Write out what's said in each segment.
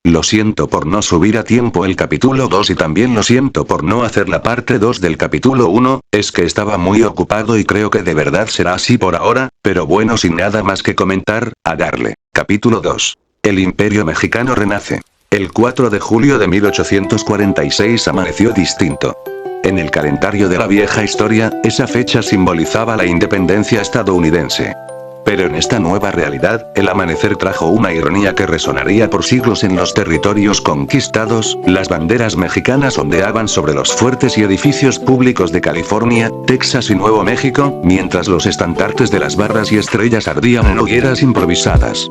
Lo siento por no subir a tiempo el capítulo 2 y también lo siento por no hacer la parte 2 del capítulo 1, es que estaba muy ocupado y creo que de verdad será así por ahora, pero bueno, sin nada más que comentar, a darle. Capítulo 2. El Imperio Mexicano renace. El 4 de julio de 1846 amaneció distinto. En el calendario de la vieja historia, esa fecha simbolizaba la independencia estadounidense. Pero en esta nueva realidad, el amanecer trajo una ironía que resonaría por siglos en los territorios conquistados. Las banderas mexicanas ondeaban sobre los fuertes y edificios públicos de California, Texas y Nuevo México, mientras los estandartes de las barras y estrellas ardían en hogueras improvisadas.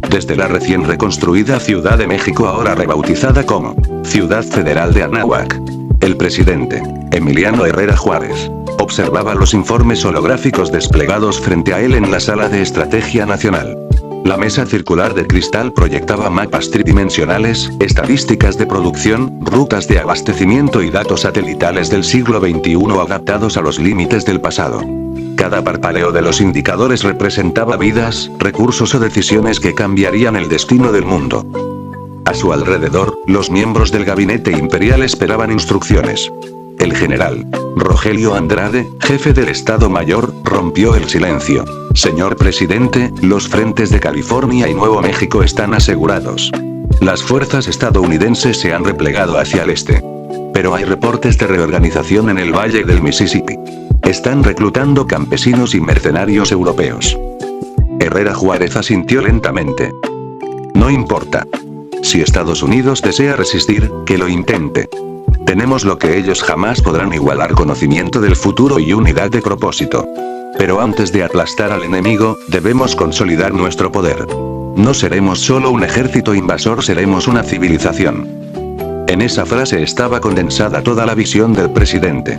Desde la recién reconstruida Ciudad de México, ahora rebautizada como Ciudad Federal de Anáhuac, el presidente, Emiliano Herrera Juárez, observaba los informes holográficos desplegados frente a él en la sala de estrategia nacional. La mesa circular de cristal proyectaba mapas tridimensionales, estadísticas de producción, rutas de abastecimiento y datos satelitales del siglo XXI adaptados a los límites del pasado. Cada parpadeo de los indicadores representaba vidas, recursos o decisiones que cambiarían el destino del mundo. A su alrededor, los miembros del gabinete imperial esperaban instrucciones. El general Rogelio Andrade, jefe del Estado Mayor, rompió el silencio. Señor presidente, los frentes de California y Nuevo México están asegurados. Las fuerzas estadounidenses se han replegado hacia el este. Pero hay reportes de reorganización en el Valle del Mississippi. Están reclutando campesinos y mercenarios europeos. Herrera Juárez asintió lentamente. No importa. Si Estados Unidos desea resistir, que lo intente. Tenemos lo que ellos jamás podrán igualar: conocimiento del futuro y unidad de propósito. Pero antes de aplastar al enemigo, debemos consolidar nuestro poder. No seremos solo un ejército invasor, seremos una civilización. En esa frase estaba condensada toda la visión del presidente.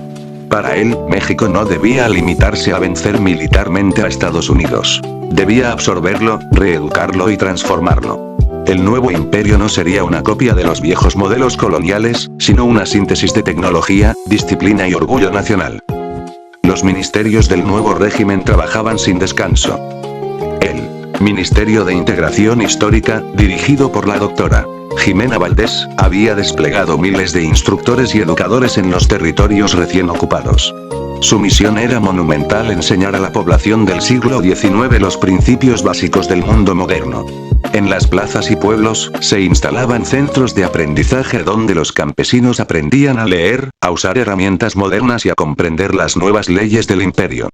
Para él, México no debía limitarse a vencer militarmente a Estados Unidos. Debía absorberlo, reeducarlo y transformarlo. El nuevo imperio no sería una copia de los viejos modelos coloniales, sino una síntesis de tecnología, disciplina y orgullo nacional. Los ministerios del nuevo régimen trabajaban sin descanso. El Ministerio de Integración Histórica, dirigido por la doctora Jimena Valdés, había desplegado miles de instructores y educadores en los territorios recién ocupados. Su misión era monumental: enseñar a la población del siglo XIX los principios básicos del mundo moderno. En las plazas y pueblos, se instalaban centros de aprendizaje donde los campesinos aprendían a leer, a usar herramientas modernas y a comprender las nuevas leyes del imperio.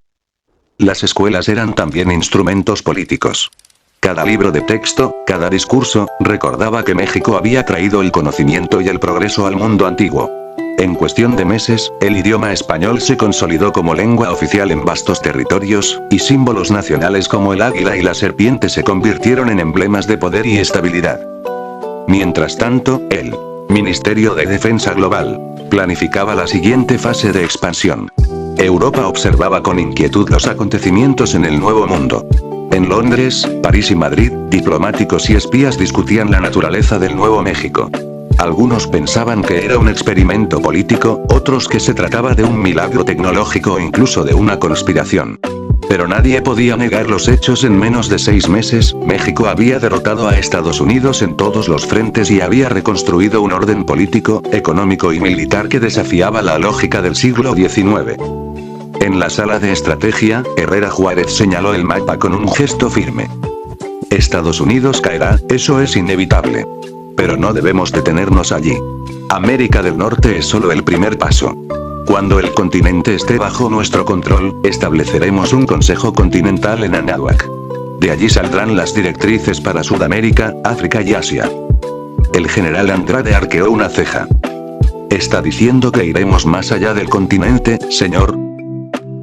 Las escuelas eran también instrumentos políticos. Cada libro de texto, cada discurso, recordaba que México había traído el conocimiento y el progreso al mundo antiguo. En cuestión de meses, el idioma español se consolidó como lengua oficial en vastos territorios, y símbolos nacionales como el águila y la serpiente se convirtieron en emblemas de poder y estabilidad. Mientras tanto, el Ministerio de Defensa Global planificaba la siguiente fase de expansión. Europa observaba con inquietud los acontecimientos en el Nuevo Mundo. En Londres, París y Madrid, diplomáticos y espías discutían la naturaleza del Nuevo México. Algunos pensaban que era un experimento político, otros que se trataba de un milagro tecnológico o incluso de una conspiración. Pero nadie podía negar los hechos. En menos de 6 meses, México había derrotado a Estados Unidos en todos los frentes y había reconstruido un orden político, económico y militar que desafiaba la lógica del siglo XIX. En la sala de estrategia, Herrera Juárez señaló el mapa con un gesto firme. Estados Unidos caerá, eso es inevitable. Pero no debemos detenernos allí. América del Norte es solo el primer paso. Cuando el continente esté bajo nuestro control, estableceremos un Consejo Continental en Anáhuac. De allí saldrán las directrices para Sudamérica, África y Asia. El general Andrade arqueó una ceja. ¿Está diciendo que iremos más allá del continente, señor?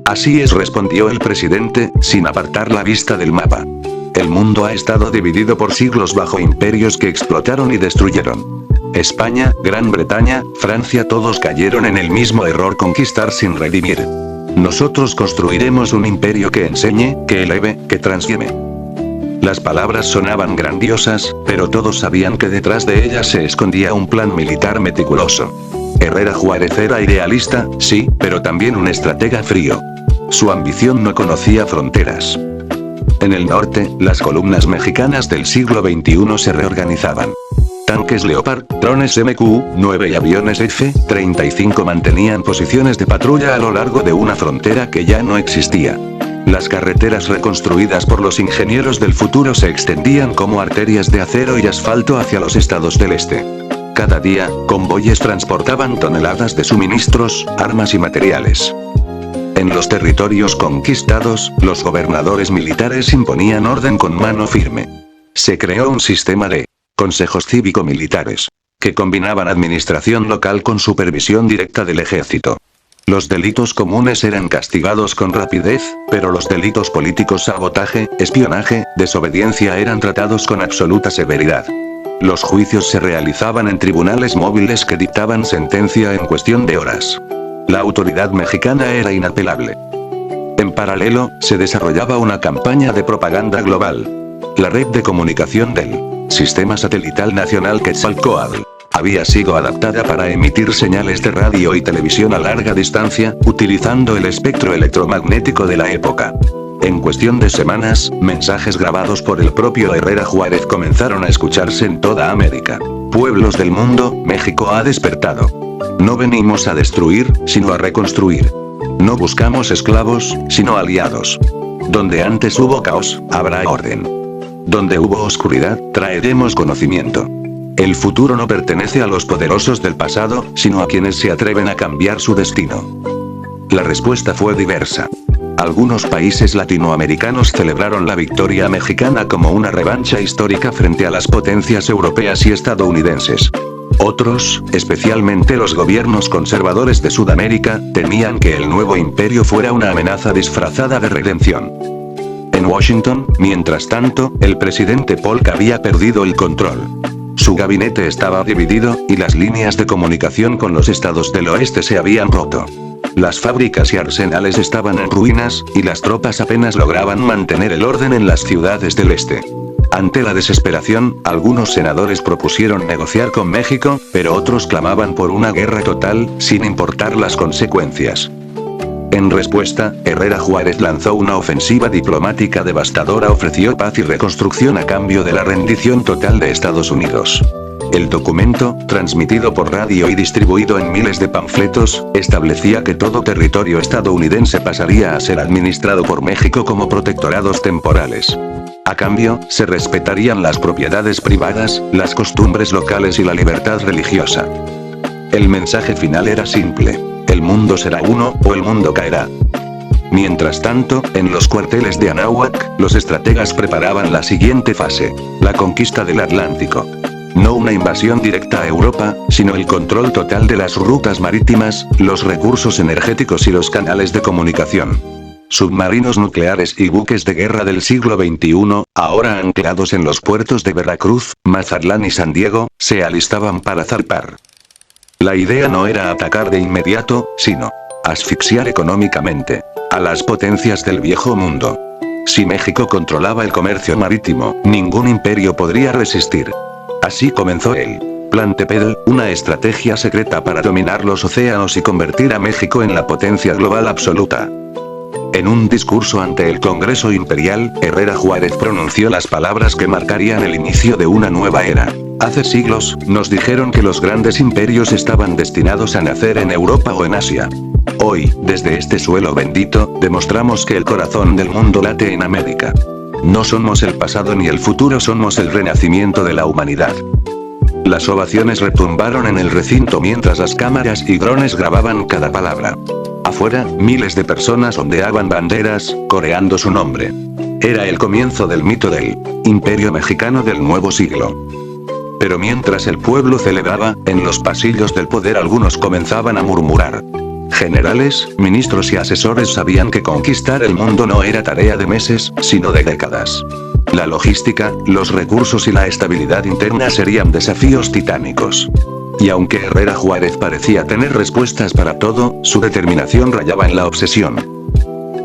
Así es, respondió el presidente, sin apartar la vista del mapa. El mundo ha estado dividido por siglos bajo imperios que explotaron y destruyeron. España, Gran Bretaña, Francia, todos cayeron en el mismo error: conquistar sin redimir. Nosotros construiremos un imperio que enseñe, que eleve, que transforme. Las palabras sonaban grandiosas, pero todos sabían que detrás de ellas se escondía un plan militar meticuloso. Herrera Juárez era idealista, sí, pero también un estratega frío. Su ambición no conocía fronteras. En el norte, las columnas mexicanas del siglo XXI se reorganizaban. tanques Leopard, drones MQ-9 y aviones F-35 mantenían posiciones de patrulla a lo largo de una frontera que ya no existía. Las carreteras reconstruidas por los ingenieros del futuro se extendían como arterias de acero y asfalto hacia los estados del este. Cada día, convoyes transportaban toneladas de suministros, armas y materiales. En los territorios conquistados, los gobernadores militares imponían orden con mano firme. Se creó un sistema de consejos cívico-militares, que combinaban administración local con supervisión directa del ejército. Los delitos comunes eran castigados con rapidez, pero los delitos políticos, sabotaje, espionaje, desobediencia eran tratados con absoluta severidad. Los juicios se realizaban en tribunales móviles que dictaban sentencia en cuestión de horas. La autoridad mexicana era inapelable. En paralelo, se desarrollaba una campaña de propaganda global. La red de comunicación del Sistema Satelital Nacional Quetzalcóatl había sido adaptada para emitir señales de radio y televisión a larga distancia, utilizando el espectro electromagnético de la época. En cuestión de semanas, mensajes grabados por el propio Herrera Juárez comenzaron a escucharse en toda América. Pueblos del mundo, México ha despertado. No venimos a destruir, sino a reconstruir. No buscamos esclavos, sino aliados. Donde antes hubo caos, habrá orden. Donde hubo oscuridad, traeremos conocimiento. El futuro no pertenece a los poderosos del pasado, sino a quienes se atreven a cambiar su destino. La respuesta fue diversa. Algunos países latinoamericanos celebraron la victoria mexicana como una revancha histórica frente a las potencias europeas y estadounidenses. Otros, especialmente los gobiernos conservadores de Sudamérica, temían que el nuevo imperio fuera una amenaza disfrazada de redención. En Washington, mientras tanto, el presidente Polk había perdido el control. Su gabinete estaba dividido, y las líneas de comunicación con los estados del oeste se habían roto. Las fábricas y arsenales estaban en ruinas, y las tropas apenas lograban mantener el orden en las ciudades del este. Ante la desesperación, algunos senadores propusieron negociar con México, pero otros clamaban por una guerra total, sin importar las consecuencias. En respuesta, Herrera Juárez lanzó una ofensiva diplomática devastadora, ofreció paz y reconstrucción a cambio de la rendición total de Estados Unidos. El documento, transmitido por radio y distribuido en miles de panfletos, establecía que todo territorio estadounidense pasaría a ser administrado por México como protectorados temporales. A cambio, se respetarían las propiedades privadas, las costumbres locales y la libertad religiosa. El mensaje final era simple: el mundo será uno, o el mundo caerá. Mientras tanto, en los cuarteles de Anáhuac, los estrategas preparaban la siguiente fase: la conquista del Atlántico. No una invasión directa a Europa, sino el control total de las rutas marítimas, los recursos energéticos y los canales de comunicación. Submarinos nucleares y buques de guerra del siglo XXI, ahora anclados en los puertos de Veracruz, Mazatlán y San Diego, se alistaban para zarpar. La idea no era atacar de inmediato, sino asfixiar económicamente a las potencias del viejo mundo. Si México controlaba el comercio marítimo, ningún imperio podría resistir. Así comenzó el Plan Tepetl, una estrategia secreta para dominar los océanos y convertir a México en la potencia global absoluta. En un discurso ante el Congreso Imperial, Herrera Juárez pronunció las palabras que marcarían el inicio de una nueva era. Hace siglos, nos dijeron que los grandes imperios estaban destinados a nacer en Europa o en Asia. Hoy, desde este suelo bendito, demostramos que el corazón del mundo late en América. No somos el pasado ni el futuro, somos el renacimiento de la humanidad. Las ovaciones retumbaron en el recinto mientras las cámaras y drones grababan cada palabra. Afuera, miles de personas ondeaban banderas, coreando su nombre. Era el comienzo del mito del Imperio Mexicano del nuevo siglo. Pero mientras el pueblo celebraba, en los pasillos del poder algunos comenzaban a murmurar. Generales, ministros y asesores sabían que conquistar el mundo no era tarea de meses, sino de décadas. La logística, los recursos y la estabilidad interna serían desafíos titánicos. Y aunque Herrera Juárez parecía tener respuestas para todo, su determinación rayaba en la obsesión.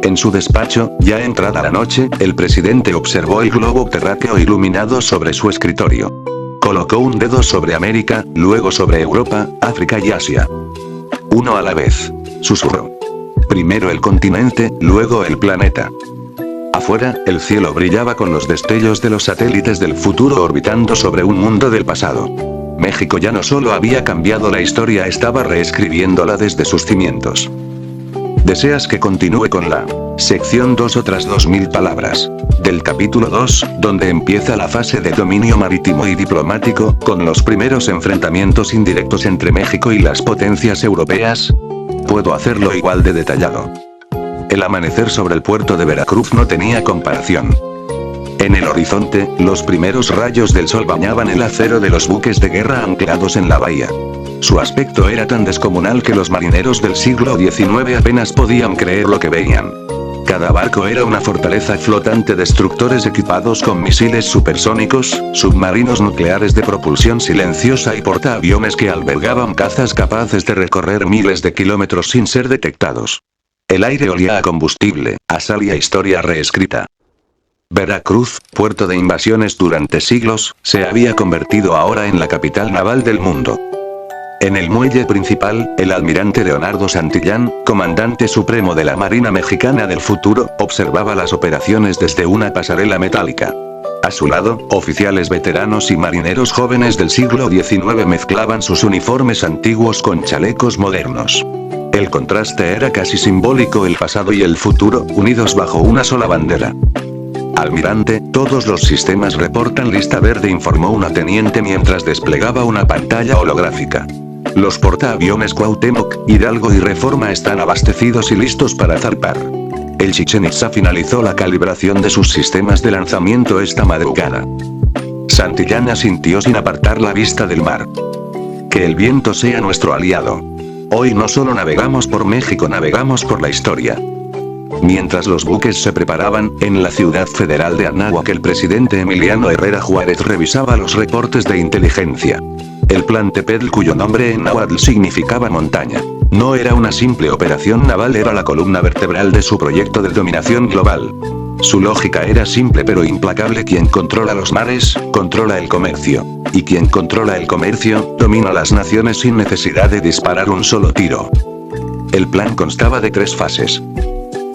En su despacho, ya entrada la noche, el presidente observó el globo terráqueo iluminado sobre su escritorio. Colocó un dedo sobre América, luego sobre Europa, África y Asia. Uno a la vez, susurró. Primero el continente, luego el planeta. Afuera, el cielo brillaba con los destellos de los satélites del futuro orbitando sobre un mundo del pasado. México ya no solo había cambiado la historia, estaba reescribiéndola desde sus cimientos. ¿Deseas que continúe con la sección 2 otras 2000 palabras del capítulo 2, donde empieza la fase de dominio marítimo y diplomático, con los primeros enfrentamientos indirectos entre México y las potencias europeas? Puedo hacerlo igual de detallado. El amanecer sobre el puerto de Veracruz no tenía comparación. En el horizonte, los primeros rayos del sol bañaban el acero de los buques de guerra anclados en la bahía. Su aspecto era tan descomunal que los marineros del siglo XIX apenas podían creer lo que veían. Cada barco era una fortaleza flotante, destructores equipados con misiles supersónicos, submarinos nucleares de propulsión silenciosa y portaaviones que albergaban cazas capaces de recorrer miles de kilómetros sin ser detectados. El aire olía a combustible, a sal y a historia reescrita. Veracruz, puerto de invasiones durante siglos, se había convertido ahora en la capital naval del mundo. En el muelle principal, el almirante Leonardo Santillán, comandante supremo de la Marina Mexicana del futuro, observaba las operaciones desde una pasarela metálica. A su lado, oficiales veteranos y marineros jóvenes del siglo XIX mezclaban sus uniformes antiguos con chalecos modernos. El contraste era casi simbólico, el pasado y el futuro, unidos bajo una sola bandera. Almirante, todos los sistemas reportan lista verde, informó una teniente mientras desplegaba una pantalla holográfica. Los portaaviones Cuauhtémoc, Hidalgo y Reforma están abastecidos y listos para zarpar. El Chichén Itzá finalizó la calibración de sus sistemas de lanzamiento esta madrugada. Santillán asintió sin apartar la vista del mar. Que el viento sea nuestro aliado. Hoy no solo navegamos por México, navegamos por la historia. Mientras los buques se preparaban, en la ciudad federal de Anáhuac el presidente Emiliano Herrera Juárez revisaba los reportes de inteligencia. El plan Tepetl, cuyo nombre en náhuatl significaba montaña, no era una simple operación naval, era la columna vertebral de su proyecto de dominación global. Su lógica era simple pero implacable: quien controla los mares, controla el comercio. Y quien controla el comercio, domina las naciones sin necesidad de disparar un solo tiro. El plan constaba de 3 fases.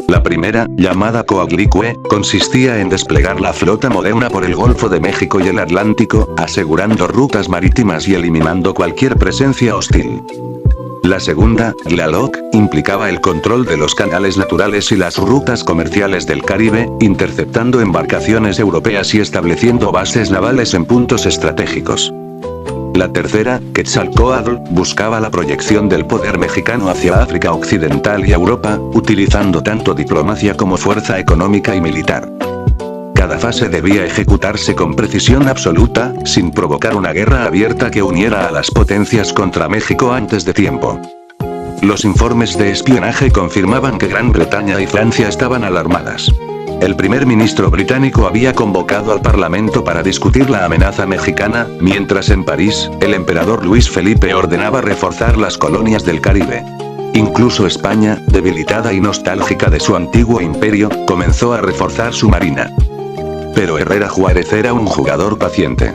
La primera, llamada Coatlicue, consistía en desplegar la flota moderna por el Golfo de México y el Atlántico, asegurando rutas marítimas y eliminando cualquier presencia hostil. La segunda, Tlaloc, implicaba el control de los canales naturales y las rutas comerciales del Caribe, interceptando embarcaciones europeas y estableciendo bases navales en puntos estratégicos. La tercera, Quetzalcóatl, buscaba la proyección del poder mexicano hacia África Occidental y Europa, utilizando tanto diplomacia como fuerza económica y militar. Cada fase debía ejecutarse con precisión absoluta, sin provocar una guerra abierta que uniera a las potencias contra México antes de tiempo. Los informes de espionaje confirmaban que Gran Bretaña y Francia estaban alarmadas. El primer ministro británico había convocado al Parlamento para discutir la amenaza mexicana, mientras en París, el emperador Luis Felipe ordenaba reforzar las colonias del Caribe. Incluso España, debilitada y nostálgica de su antiguo imperio, comenzó a reforzar su marina. Pero Herrera Juárez era un jugador paciente.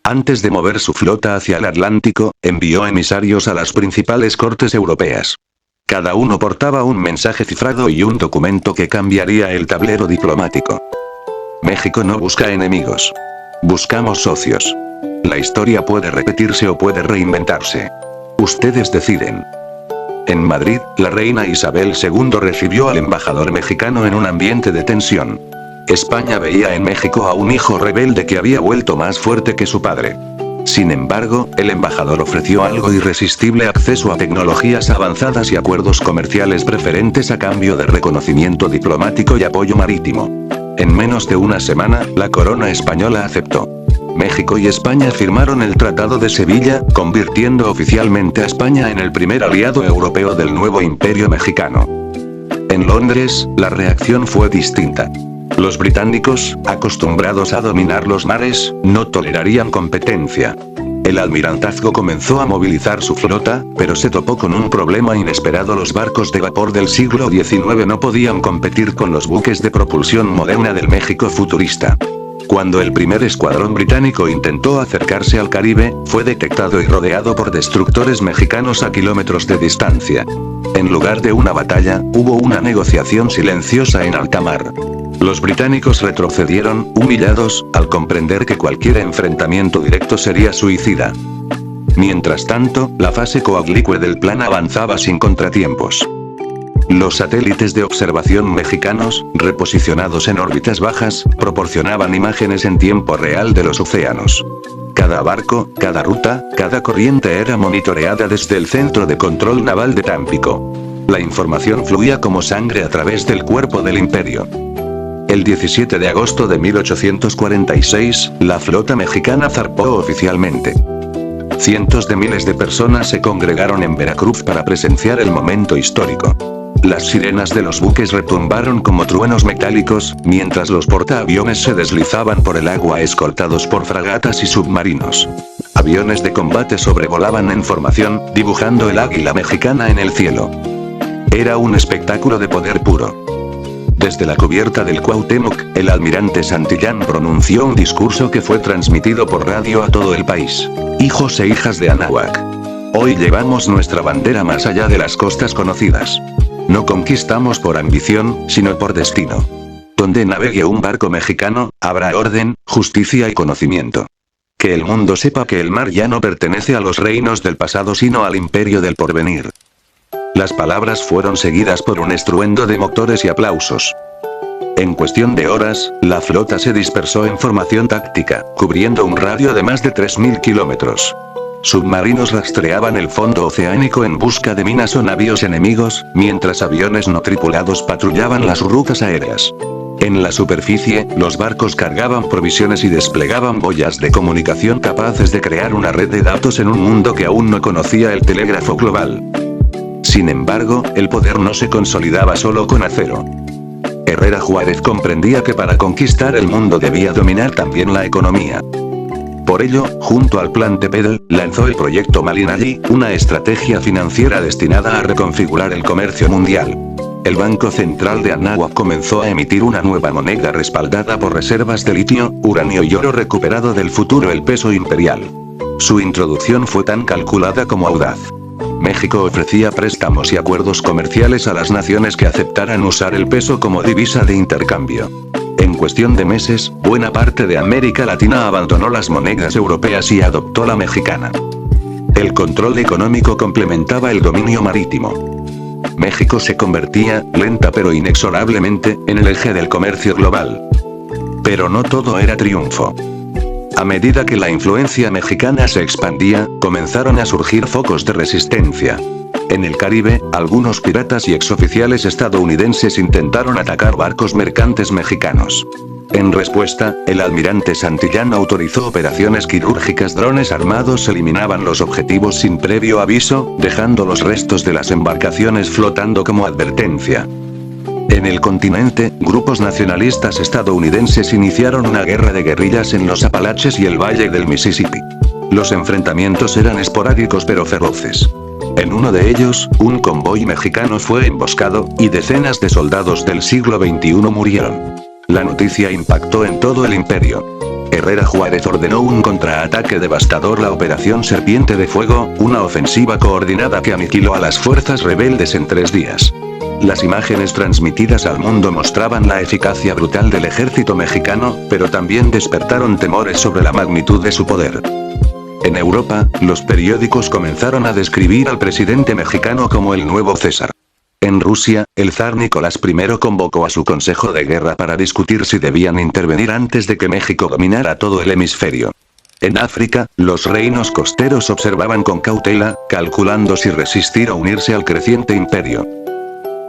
Antes de mover su flota hacia el Atlántico, envió emisarios a las principales cortes europeas. Cada uno portaba un mensaje cifrado y un documento que cambiaría el tablero diplomático. México no busca enemigos. Buscamos socios. La historia puede repetirse o puede reinventarse. Ustedes deciden. En Madrid, la reina Isabel II recibió al embajador mexicano en un ambiente de tensión. España veía en México a un hijo rebelde que había vuelto más fuerte que su padre. Sin embargo, el embajador ofreció algo irresistible: acceso a tecnologías avanzadas y acuerdos comerciales preferentes a cambio de reconocimiento diplomático y apoyo marítimo. En menos de una semana, la corona española aceptó. México y España firmaron el Tratado de Sevilla, convirtiendo oficialmente a España en el primer aliado europeo del nuevo imperio mexicano. En Londres, la reacción fue distinta. Los británicos, acostumbrados a dominar los mares, no tolerarían competencia. El almirantazgo comenzó a movilizar su flota, pero se topó con un problema inesperado: los barcos de vapor del siglo XIX no podían competir con los buques de propulsión moderna del México futurista. Cuando el primer escuadrón británico intentó acercarse al Caribe, fue detectado y rodeado por destructores mexicanos a kilómetros de distancia. En lugar de una batalla, hubo una negociación silenciosa en alta mar. Los británicos retrocedieron, humillados, al comprender que cualquier enfrentamiento directo sería suicida. Mientras tanto, la fase Coatlicue del plan avanzaba sin contratiempos. Los satélites de observación mexicanos, reposicionados en órbitas bajas, proporcionaban imágenes en tiempo real de los océanos. Cada barco, cada ruta, cada corriente era monitoreada desde el Centro de Control Naval de Tampico. La información fluía como sangre a través del cuerpo del imperio. El 17 de agosto de 1846, la flota mexicana zarpó oficialmente. Cientos de miles de personas se congregaron en Veracruz para presenciar el momento histórico. Las sirenas de los buques retumbaron como truenos metálicos, mientras los portaaviones se deslizaban por el agua escoltados por fragatas y submarinos. Aviones de combate sobrevolaban en formación, dibujando el águila mexicana en el cielo. Era un espectáculo de poder puro. Desde la cubierta del Cuauhtémoc, el almirante Santillán pronunció un discurso que fue transmitido por radio a todo el país. Hijos e hijas de Anáhuac. Hoy llevamos nuestra bandera más allá de las costas conocidas. No conquistamos por ambición, sino por destino. Donde navegue un barco mexicano, habrá orden, justicia y conocimiento. Que el mundo sepa que el mar ya no pertenece a los reinos del pasado sino al imperio del porvenir. Las palabras fueron seguidas por un estruendo de motores y aplausos. En cuestión de horas, la flota se dispersó en formación táctica, cubriendo un radio de más de 3.000 kilómetros. Submarinos rastreaban el fondo oceánico en busca de minas o navíos enemigos, mientras aviones no tripulados patrullaban las rutas aéreas. En la superficie, los barcos cargaban provisiones y desplegaban boyas de comunicación capaces de crear una red de datos en un mundo que aún no conocía el telégrafo global. Sin embargo, el poder no se consolidaba solo con acero. Herrera Juárez comprendía que para conquistar el mundo debía dominar también la economía. Por ello, junto al Plan Tepedel, lanzó el proyecto Malinalli, una estrategia financiera destinada a reconfigurar el comercio mundial. El Banco Central de Anáhuac comenzó a emitir una nueva moneda respaldada por reservas de litio, uranio y oro recuperado del futuro el peso imperial. Su introducción fue tan calculada como audaz. México ofrecía préstamos y acuerdos comerciales a las naciones que aceptaran usar el peso como divisa de intercambio. En cuestión de meses, buena parte de América Latina abandonó las monedas europeas y adoptó la mexicana. El control económico complementaba el dominio marítimo. México se convertía, lenta pero inexorablemente, en el eje del comercio global. Pero no todo era triunfo. A medida que la influencia mexicana se expandía, comenzaron a surgir focos de resistencia. En el Caribe, algunos piratas y exoficiales estadounidenses intentaron atacar barcos mercantes mexicanos. En respuesta, el almirante Santillán autorizó operaciones quirúrgicas. Drones armados eliminaban los objetivos sin previo aviso, dejando los restos de las embarcaciones flotando como advertencia. En el continente, grupos nacionalistas estadounidenses iniciaron una guerra de guerrillas en los Apalaches y el Valle del Mississippi. Los enfrentamientos eran esporádicos pero feroces. En uno de ellos, un convoy mexicano fue emboscado, y decenas de soldados del siglo XXI murieron. La noticia impactó en todo el imperio. Herrera Juárez ordenó un contraataque devastador, la Operación Serpiente de Fuego, una ofensiva coordinada que aniquiló a las fuerzas rebeldes en 3 días. Las imágenes transmitidas al mundo mostraban la eficacia brutal del ejército mexicano, pero también despertaron temores sobre la magnitud de su poder. En Europa, los periódicos comenzaron a describir al presidente mexicano como el nuevo César. En Rusia, el zar Nicolás I convocó a su consejo de guerra para discutir si debían intervenir antes de que México dominara todo el hemisferio. En África, los reinos costeros observaban con cautela, calculando si resistir o unirse al creciente imperio.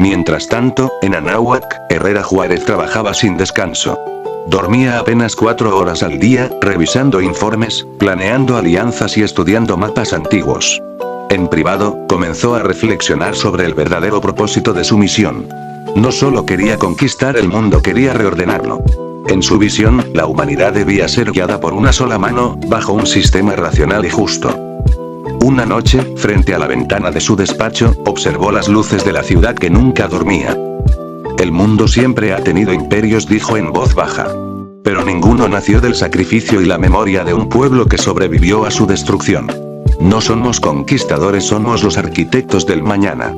Mientras tanto, en Anáhuac, Herrera Juárez trabajaba sin descanso. Dormía apenas 4 horas al día, revisando informes, planeando alianzas y estudiando mapas antiguos. En privado, comenzó a reflexionar sobre el verdadero propósito de su misión. No solo quería conquistar el mundo, quería reordenarlo. En su visión, la humanidad debía ser guiada por una sola mano, bajo un sistema racional y justo. Una noche, frente a la ventana de su despacho, observó las luces de la ciudad que nunca dormía. El mundo siempre ha tenido imperios, dijo en voz baja. Pero ninguno nació del sacrificio y la memoria de un pueblo que sobrevivió a su destrucción. No somos conquistadores, somos los arquitectos del mañana.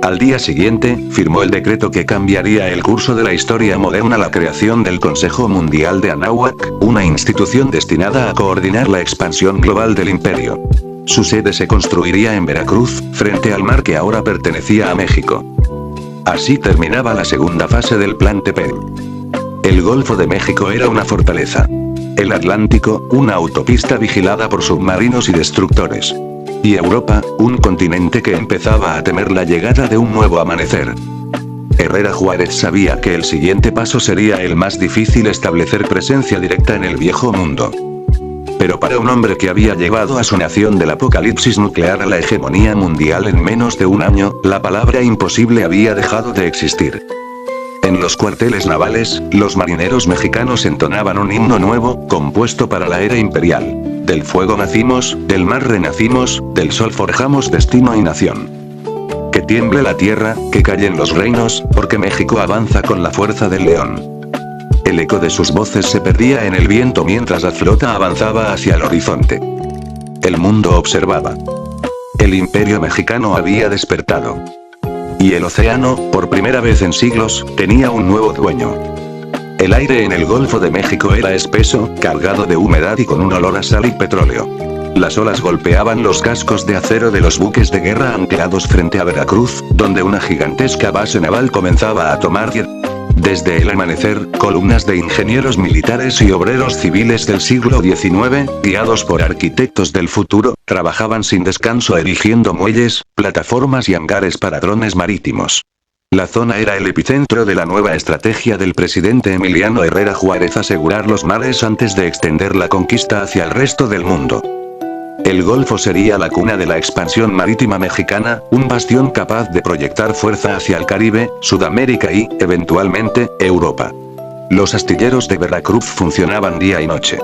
Al día siguiente, firmó el decreto que cambiaría el curso de la historia moderna, la creación del Consejo Mundial de Anáhuac, una institución destinada a coordinar la expansión global del imperio. Su sede se construiría en Veracruz, frente al mar que ahora pertenecía a México. Así terminaba la segunda fase del Plan Tepen. El Golfo de México era una fortaleza. El Atlántico, una autopista vigilada por submarinos y destructores. Y Europa, un continente que empezaba a temer la llegada de un nuevo amanecer. Herrera Juárez sabía que el siguiente paso sería el más difícil: establecer presencia directa en el viejo mundo. Pero para un hombre que había llevado a su nación del apocalipsis nuclear a la hegemonía mundial en menos de un año, la palabra imposible había dejado de existir. En los cuarteles navales, los marineros mexicanos entonaban un himno nuevo, compuesto para la era imperial. Del fuego nacimos, del mar renacimos, del sol forjamos destino y nación. Que tiemble la tierra, que callen los reinos, porque México avanza con la fuerza del león. El eco de sus voces se perdía en el viento mientras la flota avanzaba hacia el horizonte. El mundo observaba. El imperio mexicano había despertado. Y el océano, por primera vez en siglos, tenía un nuevo dueño. El aire en el Golfo de México era espeso, cargado de humedad y con un olor a sal y petróleo. Las olas golpeaban los cascos de acero de los buques de guerra anclados frente a Veracruz, donde una gigantesca base naval comenzaba a tomar tierra. Desde el amanecer, columnas de ingenieros militares y obreros civiles del siglo XIX, guiados por arquitectos del futuro, trabajaban sin descanso erigiendo muelles, plataformas y hangares para drones marítimos. La zona era el epicentro de la nueva estrategia del presidente Emiliano Herrera Juárez: asegurar los mares antes de extender la conquista hacia el resto del mundo. El Golfo sería la cuna de la expansión marítima mexicana, un bastión capaz de proyectar fuerza hacia el Caribe, Sudamérica y, eventualmente, Europa. Los astilleros de Veracruz funcionaban día y noche.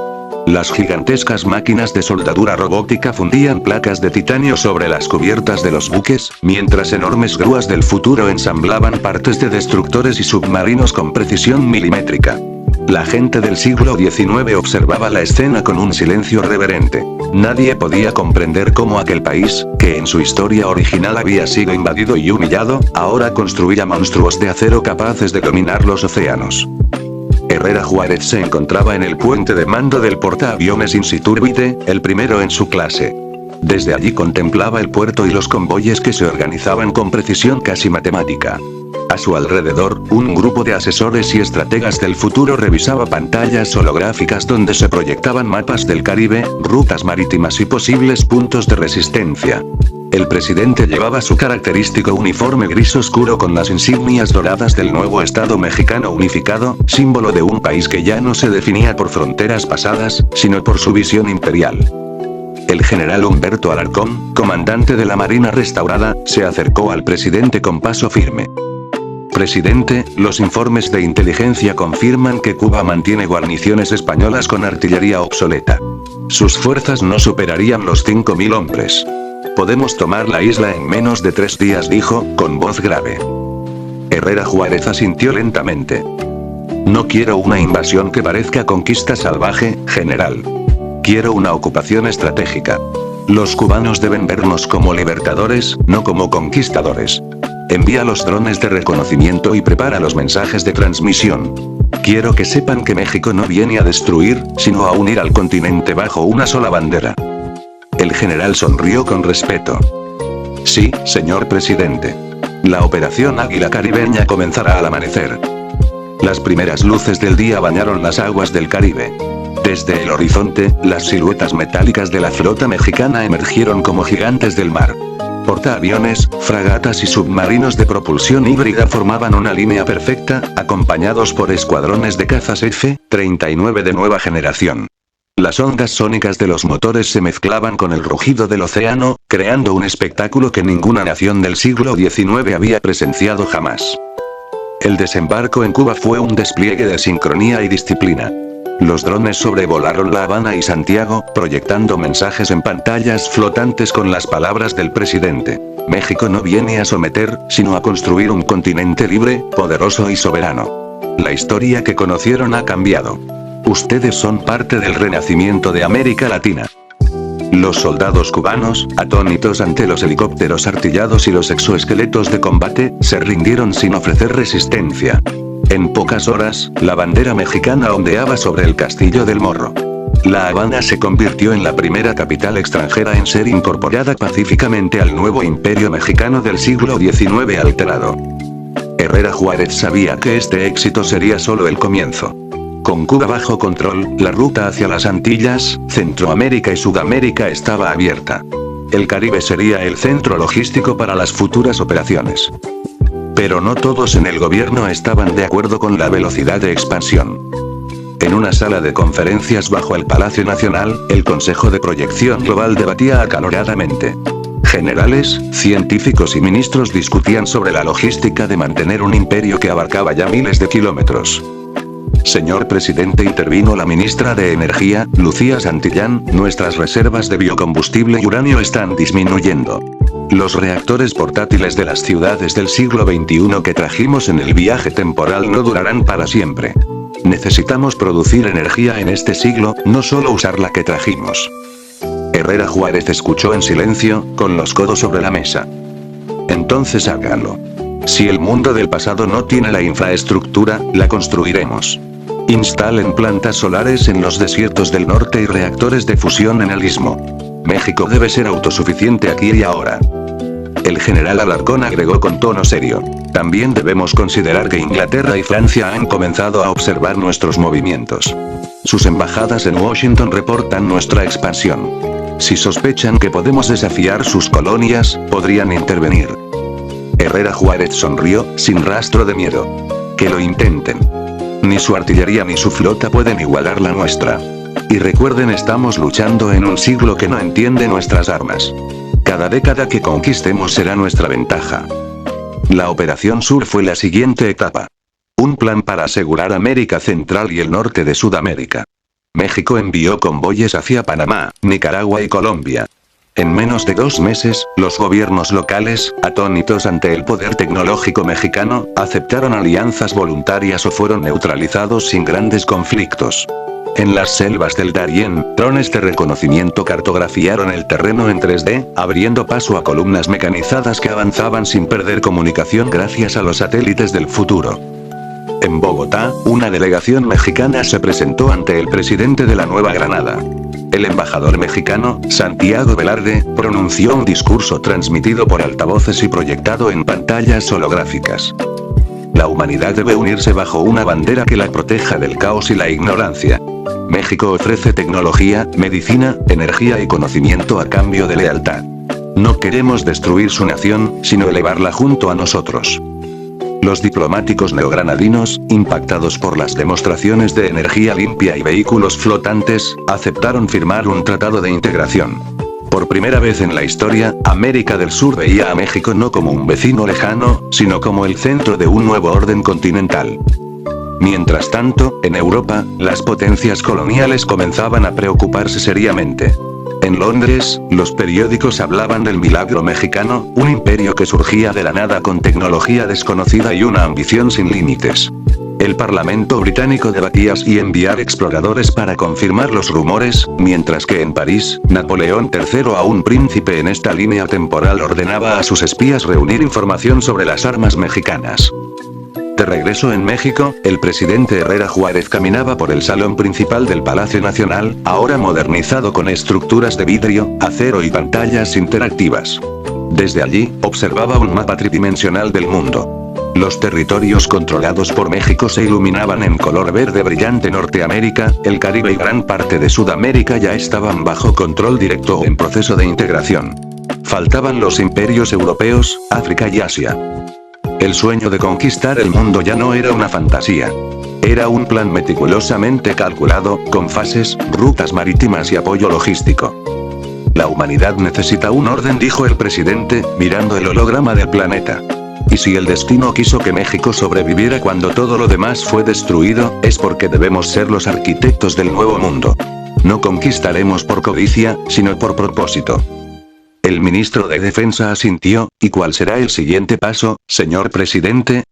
Las gigantescas máquinas de soldadura robótica fundían placas de titanio sobre las cubiertas de los buques, mientras enormes grúas del futuro ensamblaban partes de destructores y submarinos con precisión milimétrica. La gente del siglo XIX observaba la escena con un silencio reverente. Nadie podía comprender cómo aquel país, que en su historia original había sido invadido y humillado, ahora construía monstruos de acero capaces de dominar los océanos. Herrera Juárez se encontraba en el puente de mando del portaaviones Inciturbide, el primero en su clase. Desde allí contemplaba el puerto y los convoyes que se organizaban con precisión casi matemática. A su alrededor, un grupo de asesores y estrategas del futuro revisaba pantallas holográficas donde se proyectaban mapas del Caribe, rutas marítimas y posibles puntos de resistencia. El presidente llevaba su característico uniforme gris oscuro con las insignias doradas del nuevo Estado mexicano unificado, símbolo de un país que ya no se definía por fronteras pasadas, sino por su visión imperial. El general Humberto Alarcón, comandante de la Marina restaurada, se acercó al presidente con paso firme. Presidente, los informes de inteligencia confirman que Cuba mantiene guarniciones españolas con artillería obsoleta. Sus fuerzas no superarían los 5.000 hombres. Podemos tomar la isla en menos de 3 días, dijo, con voz grave. Herrera Juárez asintió lentamente. No quiero una invasión que parezca conquista salvaje, general. Quiero una ocupación estratégica. Los cubanos deben vernos como libertadores, no como conquistadores. Envía los drones de reconocimiento y prepara los mensajes de transmisión. Quiero que sepan que México no viene a destruir, sino a unir al continente bajo una sola bandera. El general sonrió con respeto. Sí, señor presidente. La operación Águila Caribeña comenzará al amanecer. Las primeras luces del día bañaron las aguas del Caribe. Desde el horizonte, las siluetas metálicas de la flota mexicana emergieron como gigantes del mar. Portaaviones, fragatas y submarinos de propulsión híbrida formaban una línea perfecta, acompañados por escuadrones de cazas F-39 de nueva generación. Las ondas sónicas de los motores se mezclaban con el rugido del océano, creando un espectáculo que ninguna nación del siglo XIX había presenciado jamás. El desembarco en Cuba fue un despliegue de sincronía y disciplina. Los drones sobrevolaron La Habana y Santiago, proyectando mensajes en pantallas flotantes con las palabras del presidente. México no viene a someter, sino a construir un continente libre, poderoso y soberano. La historia que conocieron ha cambiado. Ustedes son parte del renacimiento de América Latina. Los soldados cubanos, atónitos ante los helicópteros artillados y los exoesqueletos de combate, se rindieron sin ofrecer resistencia. En pocas horas, la bandera mexicana ondeaba sobre el Castillo del Morro. La Habana se convirtió en la primera capital extranjera en ser incorporada pacíficamente al nuevo imperio mexicano del siglo XIX alterado. Herrera Juárez sabía que este éxito sería solo el comienzo. Con Cuba bajo control, la ruta hacia las Antillas, Centroamérica y Sudamérica estaba abierta. El Caribe sería el centro logístico para las futuras operaciones. Pero no todos en el gobierno estaban de acuerdo con la velocidad de expansión. En una sala de conferencias bajo el Palacio Nacional, el Consejo de Proyección Global debatía acaloradamente. Generales, científicos y ministros discutían sobre la logística de mantener un imperio que abarcaba ya miles de kilómetros. Señor presidente, intervino la ministra de Energía, Lucía Santillán, nuestras reservas de biocombustible y uranio están disminuyendo. Los reactores portátiles de las ciudades del siglo XXI que trajimos en el viaje temporal no durarán para siempre. Necesitamos producir energía en este siglo, no solo usar la que trajimos. Herrera Juárez escuchó en silencio, con los codos sobre la mesa. Entonces hágalo. Si el mundo del pasado no tiene la infraestructura, la construiremos. Instalen plantas solares en los desiertos del norte y reactores de fusión en el istmo. México debe ser autosuficiente aquí y ahora. El general Alarcón agregó con tono serio. También debemos considerar que Inglaterra y Francia han comenzado a observar nuestros movimientos. Sus embajadas en Washington reportan nuestra expansión. Si sospechan que podemos desafiar sus colonias, podrían intervenir. Herrera Juárez sonrió, sin rastro de miedo. Que lo intenten. Ni su artillería ni su flota pueden igualar la nuestra. Y recuerden, estamos luchando en un siglo que no entiende nuestras armas. Cada década que conquistemos será nuestra ventaja. La Operación Sur fue la siguiente etapa. Un plan para asegurar América Central y el norte de Sudamérica. México envió convoyes hacia Panamá, Nicaragua y Colombia. En menos de 2 meses, los gobiernos locales, atónitos ante el poder tecnológico mexicano, aceptaron alianzas voluntarias o fueron neutralizados sin grandes conflictos. En las selvas del Darién, drones de reconocimiento cartografiaron el terreno en 3D, abriendo paso a columnas mecanizadas que avanzaban sin perder comunicación gracias a los satélites del futuro. En Bogotá, una delegación mexicana se presentó ante el presidente de la Nueva Granada. El embajador mexicano, Santiago Velarde, pronunció un discurso transmitido por altavoces y proyectado en pantallas holográficas. La humanidad debe unirse bajo una bandera que la proteja del caos y la ignorancia. México ofrece tecnología, medicina, energía y conocimiento a cambio de lealtad. No queremos destruir su nación, sino elevarla junto a nosotros. Los diplomáticos neogranadinos, impactados por las demostraciones de energía limpia y vehículos flotantes, aceptaron firmar un tratado de integración. Por primera vez en la historia, América del Sur veía a México no como un vecino lejano, sino como el centro de un nuevo orden continental. Mientras tanto, en Europa, las potencias coloniales comenzaban a preocuparse seriamente. En Londres, los periódicos hablaban del milagro mexicano, un imperio que surgía de la nada con tecnología desconocida y una ambición sin límites. El Parlamento británico debatía si enviar exploradores para confirmar los rumores, mientras que en París, Napoleón III, a un príncipe en esta línea temporal, ordenaba a sus espías reunir información sobre las armas mexicanas. De regreso en México, el presidente Herrera Juárez caminaba por el salón principal del Palacio Nacional, ahora modernizado con estructuras de vidrio, acero y pantallas interactivas. Desde allí, observaba un mapa tridimensional del mundo. Los territorios controlados por México se iluminaban en color verde brillante. Norteamérica, el Caribe y gran parte de Sudamérica ya estaban bajo control directo o en proceso de integración. Faltaban los imperios europeos, África y Asia. El sueño de conquistar el mundo ya no era una fantasía. Era un plan meticulosamente calculado, con fases, rutas marítimas y apoyo logístico. La humanidad necesita un orden, dijo el presidente, mirando el holograma del planeta. Y si el destino quiso que México sobreviviera cuando todo lo demás fue destruido, es porque debemos ser los arquitectos del nuevo mundo. No conquistaremos por codicia, sino por propósito. El ministro de Defensa asintió. ¿Y cuál será el siguiente paso, señor presidente?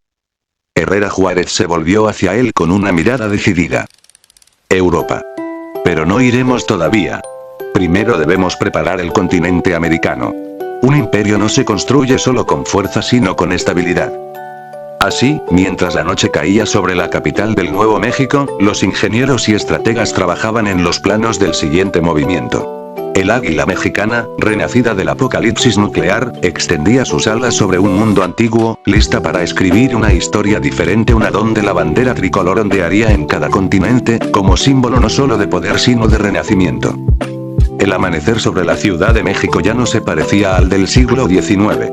Herrera Juárez se volvió hacia él con una mirada decidida. Europa. Pero no iremos todavía. Primero debemos preparar el continente americano. Un imperio no se construye solo con fuerza, sino con estabilidad. Así, mientras la noche caía sobre la capital del Nuevo México, los ingenieros y estrategas trabajaban en los planos del siguiente movimiento. El águila mexicana, renacida del apocalipsis nuclear, extendía sus alas sobre un mundo antiguo, lista para escribir una historia diferente, una donde la bandera tricolor ondearía en cada continente, como símbolo no solo de poder sino de renacimiento. El amanecer sobre la Ciudad de México ya no se parecía al del siglo XIX.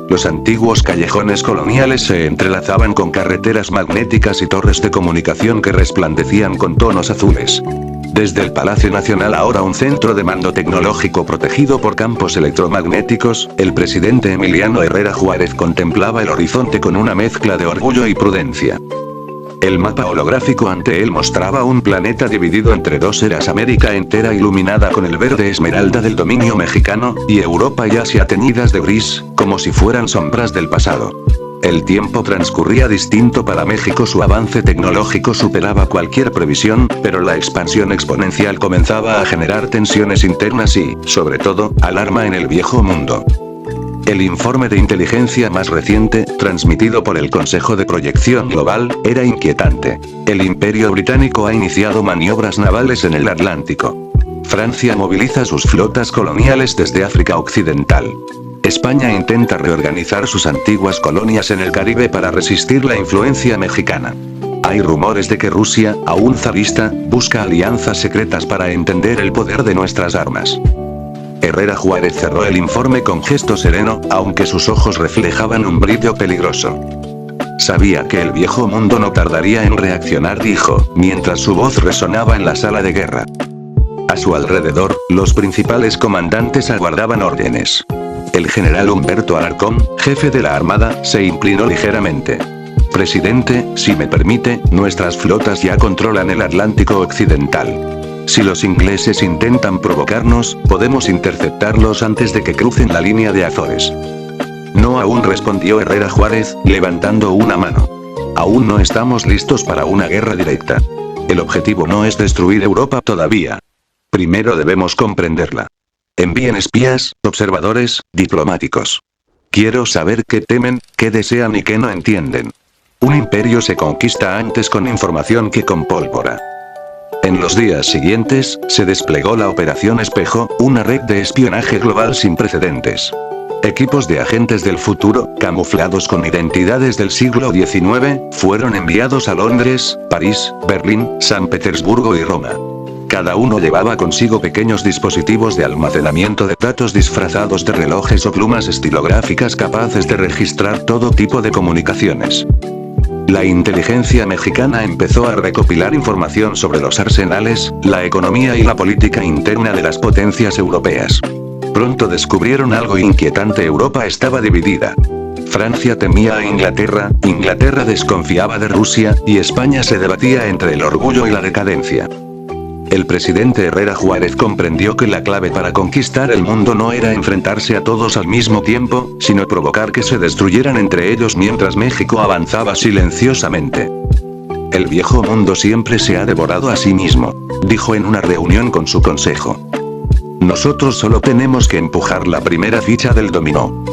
Los antiguos callejones coloniales se entrelazaban con carreteras magnéticas y torres de comunicación que resplandecían con tonos azules. Desde el Palacio Nacional, ahora un centro de mando tecnológico protegido por campos electromagnéticos, el presidente Emiliano Herrera Juárez contemplaba el horizonte con una mezcla de orgullo y prudencia. El mapa holográfico ante él mostraba un planeta dividido entre dos eras: América entera iluminada con el verde esmeralda del dominio mexicano, y Europa y Asia teñidas de gris, como si fueran sombras del pasado. El tiempo transcurría distinto para México, su avance tecnológico superaba cualquier previsión, pero la expansión exponencial comenzaba a generar tensiones internas y, sobre todo, alarma en el viejo mundo. El informe de inteligencia más reciente, transmitido por el Consejo de Proyección Global, era inquietante. El Imperio Británico ha iniciado maniobras navales en el Atlántico. Francia moviliza sus flotas coloniales desde África Occidental. España intenta reorganizar sus antiguas colonias en el Caribe para resistir la influencia mexicana. Hay rumores de que Rusia, aún zarista, busca alianzas secretas para entender el poder de nuestras armas. Herrera Juárez cerró el informe con gesto sereno, aunque sus ojos reflejaban un brillo peligroso. Sabía que el viejo mundo no tardaría en reaccionar, dijo, mientras su voz resonaba en la sala de guerra. A su alrededor, los principales comandantes aguardaban órdenes. El general Humberto Alarcón, jefe de la Armada, se inclinó ligeramente. Presidente, si me permite, nuestras flotas ya controlan el Atlántico Occidental. Si los ingleses intentan provocarnos, podemos interceptarlos antes de que crucen la línea de Azores. No aún, respondió Herrera Juárez, levantando una mano. Aún no estamos listos para una guerra directa. El objetivo no es destruir Europa todavía. Primero debemos comprenderla. Envíen espías, observadores, diplomáticos. Quiero saber qué temen, qué desean y qué no entienden. Un imperio se conquista antes con información que con pólvora. En los días siguientes, se desplegó la Operación Espejo, una red de espionaje global sin precedentes. Equipos de agentes del futuro, camuflados con identidades del siglo XIX, fueron enviados a Londres, París, Berlín, San Petersburgo y Roma. Cada uno llevaba consigo pequeños dispositivos de almacenamiento de datos disfrazados de relojes o plumas estilográficas capaces de registrar todo tipo de comunicaciones. La inteligencia mexicana empezó a recopilar información sobre los arsenales, la economía y la política interna de las potencias europeas. Pronto descubrieron algo inquietante: Europa estaba dividida. Francia temía a Inglaterra, Inglaterra desconfiaba de Rusia, y España se debatía entre el orgullo y la decadencia. El presidente Herrera Juárez comprendió que la clave para conquistar el mundo no era enfrentarse a todos al mismo tiempo, sino provocar que se destruyeran entre ellos mientras México avanzaba silenciosamente. El viejo mundo siempre se ha devorado a sí mismo, dijo en una reunión con su consejo. Nosotros solo tenemos que empujar la primera ficha del dominó.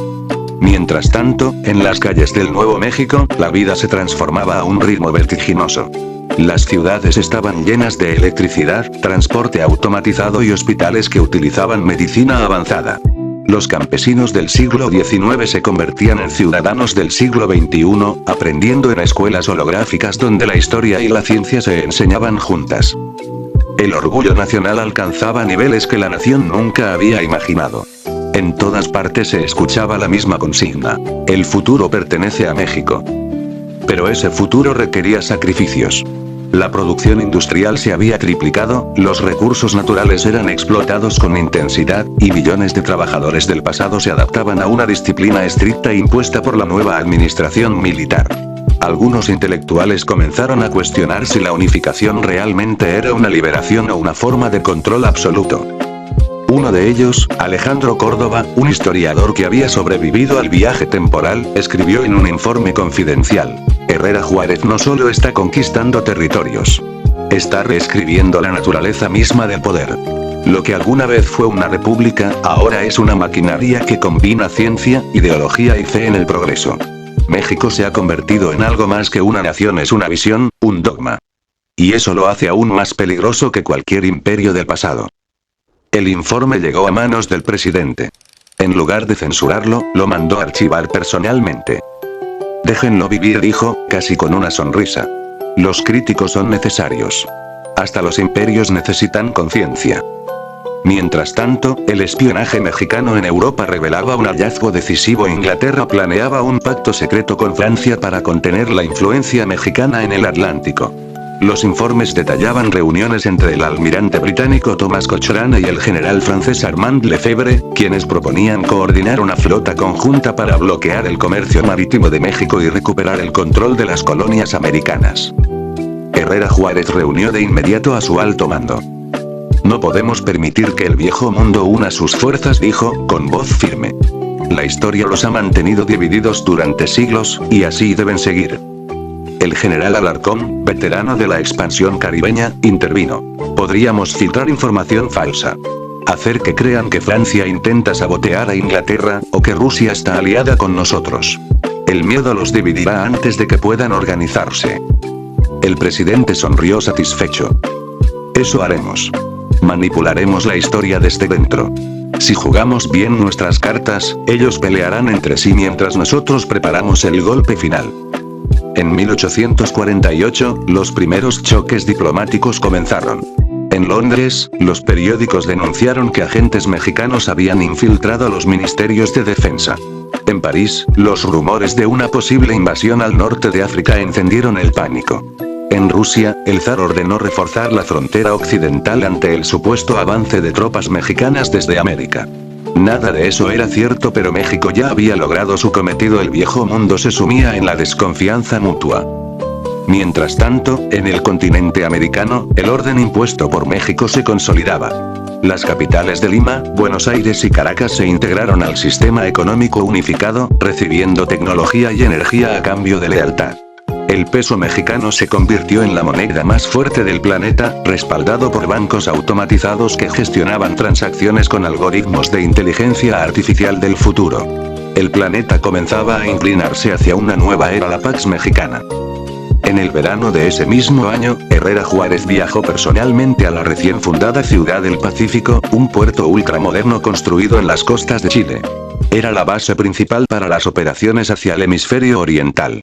Mientras tanto, en las calles del Nuevo México, la vida se transformaba a un ritmo vertiginoso. Las ciudades estaban llenas de electricidad, transporte automatizado y hospitales que utilizaban medicina avanzada. Los campesinos del siglo XIX se convertían en ciudadanos del siglo XXI, aprendiendo en escuelas holográficas donde la historia y la ciencia se enseñaban juntas. El orgullo nacional alcanzaba niveles que la nación nunca había imaginado. En todas partes se escuchaba la misma consigna: el futuro pertenece a México. Pero ese futuro requería sacrificios. La producción industrial se había triplicado, los recursos naturales eran explotados con intensidad, y millones de trabajadores del pasado se adaptaban a una disciplina estricta impuesta por la nueva administración militar. Algunos intelectuales comenzaron a cuestionar si la unificación realmente era una liberación o una forma de control absoluto. Uno de ellos, Alejandro Córdoba, un historiador que había sobrevivido al viaje temporal, escribió en un informe confidencial: Herrera Juárez no solo está conquistando territorios. Está reescribiendo la naturaleza misma del poder. Lo que alguna vez fue una república, ahora es una maquinaria que combina ciencia, ideología y fe en el progreso. México se ha convertido en algo más que una nación, es una visión, un dogma. Y eso lo hace aún más peligroso que cualquier imperio del pasado. El informe llegó a manos del presidente. En lugar de censurarlo, lo mandó archivar personalmente. Déjenlo vivir, dijo, casi con una sonrisa. Los críticos son necesarios. Hasta los imperios necesitan conciencia. Mientras tanto, el espionaje mexicano en Europa revelaba un hallazgo decisivo. Inglaterra planeaba un pacto secreto con Francia para contener la influencia mexicana en el Atlántico. Los informes detallaban reuniones entre el almirante británico Thomas Cochrane y el general francés Armand Lefebvre, quienes proponían coordinar una flota conjunta para bloquear el comercio marítimo de México y recuperar el control de las colonias americanas. Herrera Juárez reunió de inmediato a su alto mando. No podemos permitir que el viejo mundo una sus fuerzas, dijo, con voz firme. La historia los ha mantenido divididos durante siglos, y así deben seguir. El general Alarcón, veterano de la expansión caribeña, intervino. Podríamos filtrar información falsa. Hacer que crean que Francia intenta sabotear a Inglaterra, o que Rusia está aliada con nosotros. El miedo los dividirá antes de que puedan organizarse. El presidente sonrió satisfecho. Eso haremos. Manipularemos la historia desde dentro. Si jugamos bien nuestras cartas, ellos pelearán entre sí mientras nosotros preparamos el golpe final. En 1848, los primeros choques diplomáticos comenzaron. En Londres, los periódicos denunciaron que agentes mexicanos habían infiltrado los ministerios de defensa. En París, los rumores de una posible invasión al norte de África encendieron el pánico. En Rusia, el zar ordenó reforzar la frontera occidental ante el supuesto avance de tropas mexicanas desde América. Nada de eso era cierto, pero México ya había logrado su cometido. El viejo mundo se sumía en la desconfianza mutua. Mientras tanto, en el continente americano, el orden impuesto por México se consolidaba. Las capitales de Lima, Buenos Aires y Caracas se integraron al sistema económico unificado, recibiendo tecnología y energía a cambio de lealtad. El peso mexicano se convirtió en la moneda más fuerte del planeta, respaldado por bancos automatizados que gestionaban transacciones con algoritmos de inteligencia artificial del futuro. El planeta comenzaba a inclinarse hacia una nueva era, la Pax Mexicana. En el verano de ese mismo año, Herrera Juárez viajó personalmente a la recién fundada Ciudad del Pacífico, un puerto ultramoderno construido en las costas de Chile. Era la base principal para las operaciones hacia el hemisferio oriental.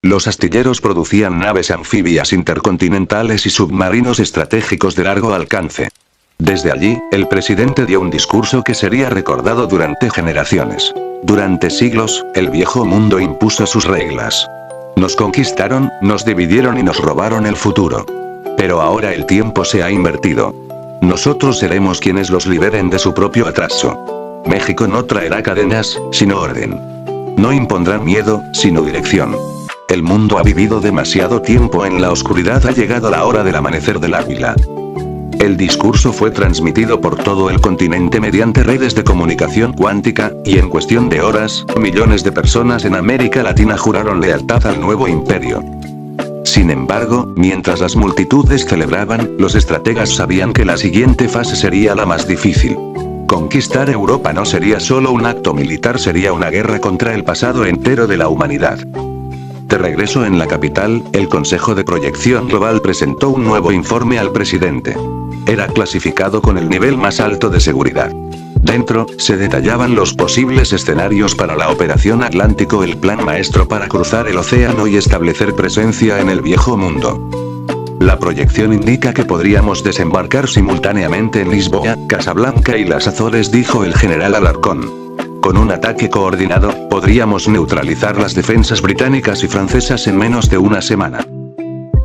Los astilleros producían naves anfibias intercontinentales y submarinos estratégicos de largo alcance. Desde allí, el presidente dio un discurso que sería recordado durante generaciones. Durante siglos, el viejo mundo impuso sus reglas. Nos conquistaron, nos dividieron y nos robaron el futuro. Pero ahora el tiempo se ha invertido. Nosotros seremos quienes los liberen de su propio atraso. México no traerá cadenas, sino orden. No impondrán miedo, sino dirección. El mundo ha vivido demasiado tiempo en la oscuridad, ha llegado la hora del amanecer del águila. El discurso fue transmitido por todo el continente mediante redes de comunicación cuántica, y en cuestión de horas, millones de personas en América Latina juraron lealtad al nuevo imperio. Sin embargo, mientras las multitudes celebraban, los estrategas sabían que la siguiente fase sería la más difícil. Conquistar Europa no sería solo un acto militar, sería una guerra contra el pasado entero de la humanidad. De regreso en la capital, el Consejo de Proyección Global presentó un nuevo informe al presidente. Era clasificado con el nivel más alto de seguridad. Dentro, se detallaban los posibles escenarios para la Operación Atlántico, el plan maestro para cruzar el océano y establecer presencia en el viejo mundo. La proyección indica que podríamos desembarcar simultáneamente en Lisboa, Casablanca y las Azores, dijo el general Alarcón. Con un ataque coordinado, podríamos neutralizar las defensas británicas y francesas en menos de una semana.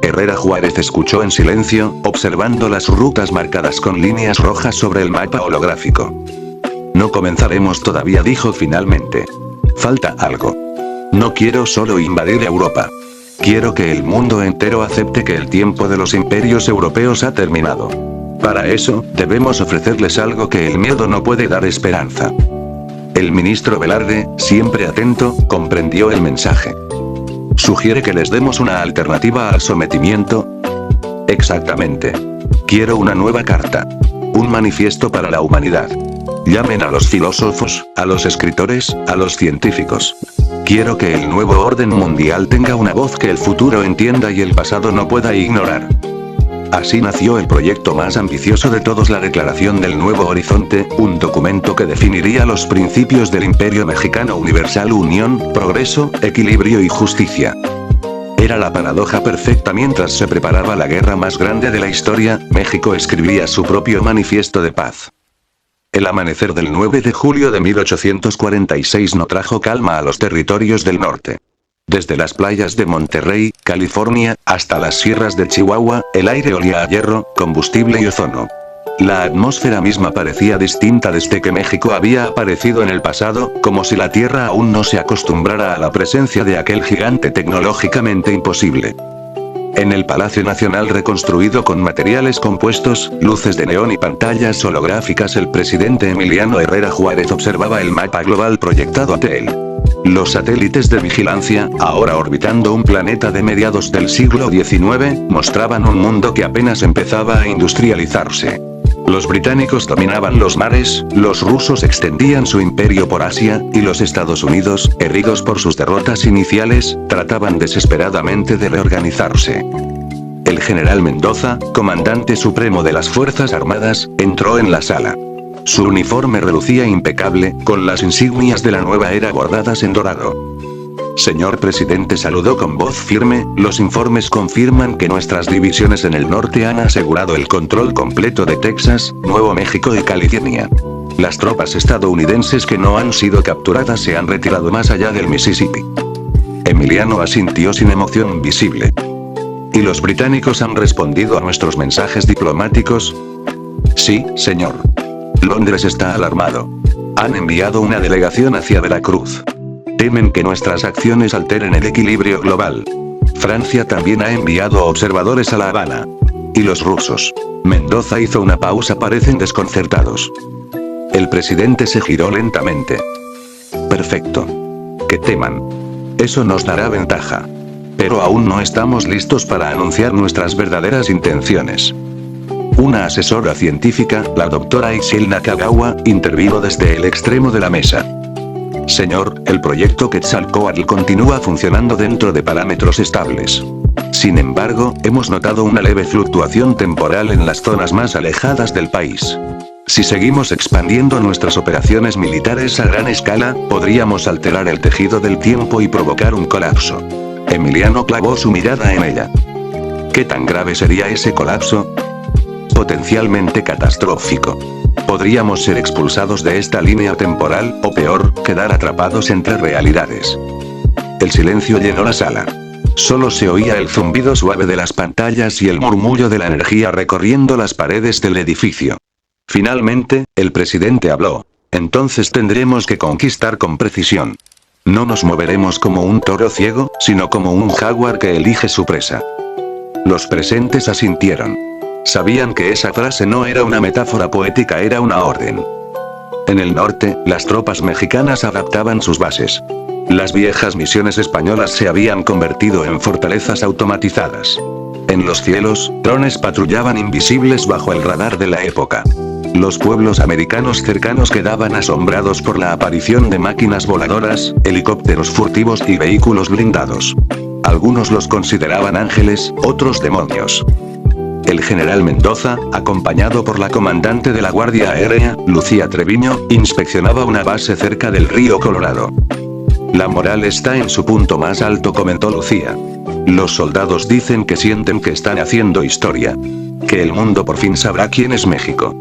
Herrera Juárez escuchó en silencio, observando las rutas marcadas con líneas rojas sobre el mapa holográfico. No comenzaremos todavía, dijo finalmente. Falta algo. No quiero solo invadir Europa. Quiero que el mundo entero acepte que el tiempo de los imperios europeos ha terminado. Para eso, debemos ofrecerles algo que el miedo no puede dar: esperanza. El ministro Velarde, siempre atento, comprendió el mensaje. ¿Sugiere que les demos una alternativa al sometimiento? Exactamente. Quiero una nueva carta. Un manifiesto para la humanidad. Llamen a los filósofos, a los escritores, a los científicos. Quiero que el nuevo orden mundial tenga una voz que el futuro entienda y el pasado no pueda ignorar. Así nació el proyecto más ambicioso de todos, la Declaración del Nuevo Horizonte, un documento que definiría los principios del Imperio Mexicano Universal: unión, progreso, equilibrio y justicia. Era la paradoja perfecta. Mientras se preparaba la guerra más grande de la historia, México escribía su propio manifiesto de paz. El amanecer del 9 de julio de 1846 no trajo calma a los territorios del norte. Desde las playas de Monterrey, California, hasta las sierras de Chihuahua, el aire olía a hierro, combustible y ozono. La atmósfera misma parecía distinta desde que México había aparecido en el pasado, como si la Tierra aún no se acostumbrara a la presencia de aquel gigante tecnológicamente imposible. En el Palacio Nacional, reconstruido con materiales compuestos, luces de neón y pantallas holográficas, el presidente Emiliano Herrera Juárez observaba el mapa global proyectado ante él. Los satélites de vigilancia, ahora orbitando un planeta de mediados del siglo XIX, mostraban un mundo que apenas empezaba a industrializarse. Los británicos dominaban los mares, los rusos extendían su imperio por Asia, y los Estados Unidos, heridos por sus derrotas iniciales, trataban desesperadamente de reorganizarse. El general Mendoza, comandante supremo de las Fuerzas Armadas, entró en la sala. Su uniforme relucía impecable, con las insignias de la nueva era bordadas en dorado. Señor presidente, saludó con voz firme, los informes confirman que nuestras divisiones en el norte han asegurado el control completo de Texas, Nuevo México y California. Las tropas estadounidenses que no han sido capturadas se han retirado más allá del Mississippi. Emiliano asintió sin emoción visible. ¿Y los británicos han respondido a nuestros mensajes diplomáticos? Sí, señor. Londres está alarmado. Han enviado una delegación hacia Veracruz. Temen que nuestras acciones alteren el equilibrio global. Francia también ha enviado observadores a La Habana. ¿Y los rusos? Mendoza hizo una pausa, parecen desconcertados. El presidente se giró lentamente. Perfecto. Que teman. Eso nos dará ventaja. Pero aún no estamos listos para anunciar nuestras verdaderas intenciones. Una asesora científica, la doctora Isil Nakagawa, intervino desde el extremo de la mesa. Señor, el proyecto Quetzalcóatl continúa funcionando dentro de parámetros estables. Sin embargo, hemos notado una leve fluctuación temporal en las zonas más alejadas del país. Si seguimos expandiendo nuestras operaciones militares a gran escala, podríamos alterar el tejido del tiempo y provocar un colapso. Emiliano clavó su mirada en ella. ¿Qué tan grave sería ese colapso? Potencialmente catastrófico. Podríamos ser expulsados de esta línea temporal, o peor, quedar atrapados entre realidades. El silencio llenó la sala. Solo se oía el zumbido suave de las pantallas y el murmullo de la energía recorriendo las paredes del edificio. Finalmente, el presidente habló. Entonces tendremos que conquistar con precisión. No nos moveremos como un toro ciego, sino como un jaguar que elige su presa. Los presentes asintieron. Sabían que esa frase no era una metáfora poética, era una orden. En el norte, las tropas mexicanas adaptaban sus bases. Las viejas misiones españolas se habían convertido en fortalezas automatizadas. En los cielos, drones patrullaban invisibles bajo el radar de la época. Los pueblos americanos cercanos quedaban asombrados por la aparición de máquinas voladoras, helicópteros furtivos y vehículos blindados. Algunos los consideraban ángeles, otros demonios. El general Mendoza, acompañado por la comandante de la Guardia Aérea, Lucía Treviño, inspeccionaba una base cerca del río Colorado. La moral está en su punto más alto, comentó Lucía. Los soldados dicen que sienten que están haciendo historia. Que el mundo por fin sabrá quién es México.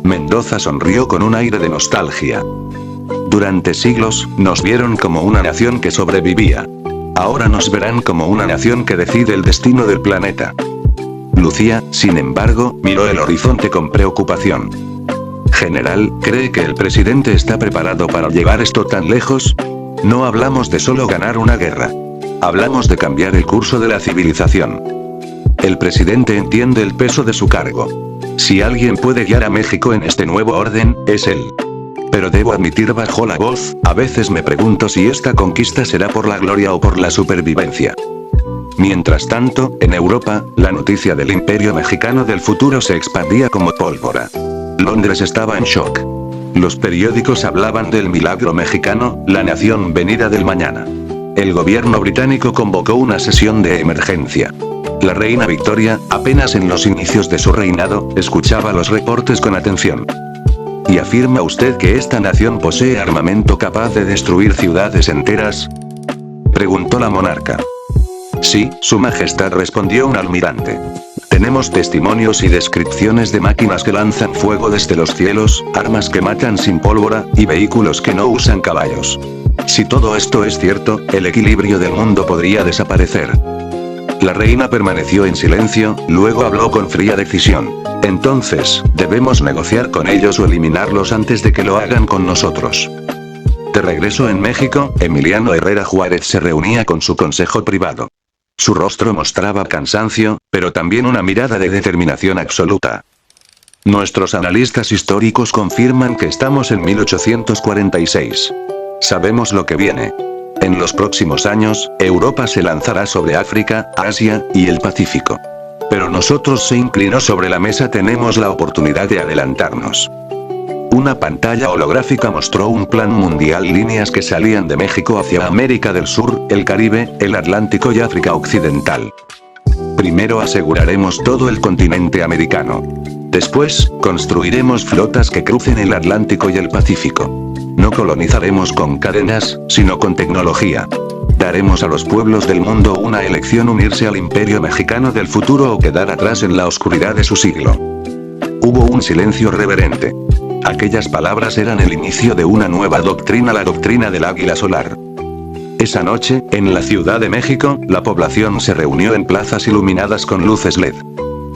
Mendoza sonrió con un aire de nostalgia. Durante siglos, nos vieron como una nación que sobrevivía. Ahora nos verán como una nación que decide el destino del planeta. Lucía, sin embargo, miró el horizonte con preocupación. General, ¿cree que el presidente está preparado para llevar esto tan lejos? No hablamos de solo ganar una guerra. Hablamos de cambiar el curso de la civilización. El presidente entiende el peso de su cargo. Si alguien puede guiar a México en este nuevo orden, es él. Pero debo admitir, bajó la voz, a veces me pregunto si esta conquista será por la gloria o por la supervivencia. Mientras tanto, en Europa, la noticia del imperio mexicano del futuro se expandía como pólvora. Londres estaba en shock. Los periódicos hablaban del milagro mexicano, la nación venida del mañana. El gobierno británico convocó una sesión de emergencia. La reina Victoria, apenas en los inicios de su reinado, escuchaba los reportes con atención. ¿Y afirma usted que esta nación posee armamento capaz de destruir ciudades enteras?, preguntó la monarca. Sí, Su Majestad, respondió un almirante. Tenemos testimonios y descripciones de máquinas que lanzan fuego desde los cielos, armas que matan sin pólvora, y vehículos que no usan caballos. Si todo esto es cierto, el equilibrio del mundo podría desaparecer. La reina permaneció en silencio, luego habló con fría decisión. Entonces, debemos negociar con ellos o eliminarlos antes de que lo hagan con nosotros. De regreso en México, Emiliano Herrera Juárez se reunía con su consejo privado. Su rostro mostraba cansancio, pero también una mirada de determinación absoluta. Nuestros analistas históricos confirman que estamos en 1846. Sabemos lo que viene. En los próximos años, Europa se lanzará sobre África, Asia, y el Pacífico. Pero nosotros, se inclinó sobre la mesa, tenemos la oportunidad de adelantarnos. Una pantalla holográfica mostró un plan mundial, líneas que salían de México hacia América del Sur, el Caribe, el Atlántico y África Occidental. Primero aseguraremos todo el continente americano. Después, construiremos flotas que crucen el Atlántico y el Pacífico. No colonizaremos con cadenas, sino con tecnología. Daremos a los pueblos del mundo una elección: unirse al imperio mexicano del futuro o quedar atrás en la oscuridad de su siglo. Hubo un silencio reverente. Aquellas palabras eran el inicio de una nueva doctrina, la doctrina del águila solar. Esa noche, en la Ciudad de México, la población se reunió en plazas iluminadas con luces LED.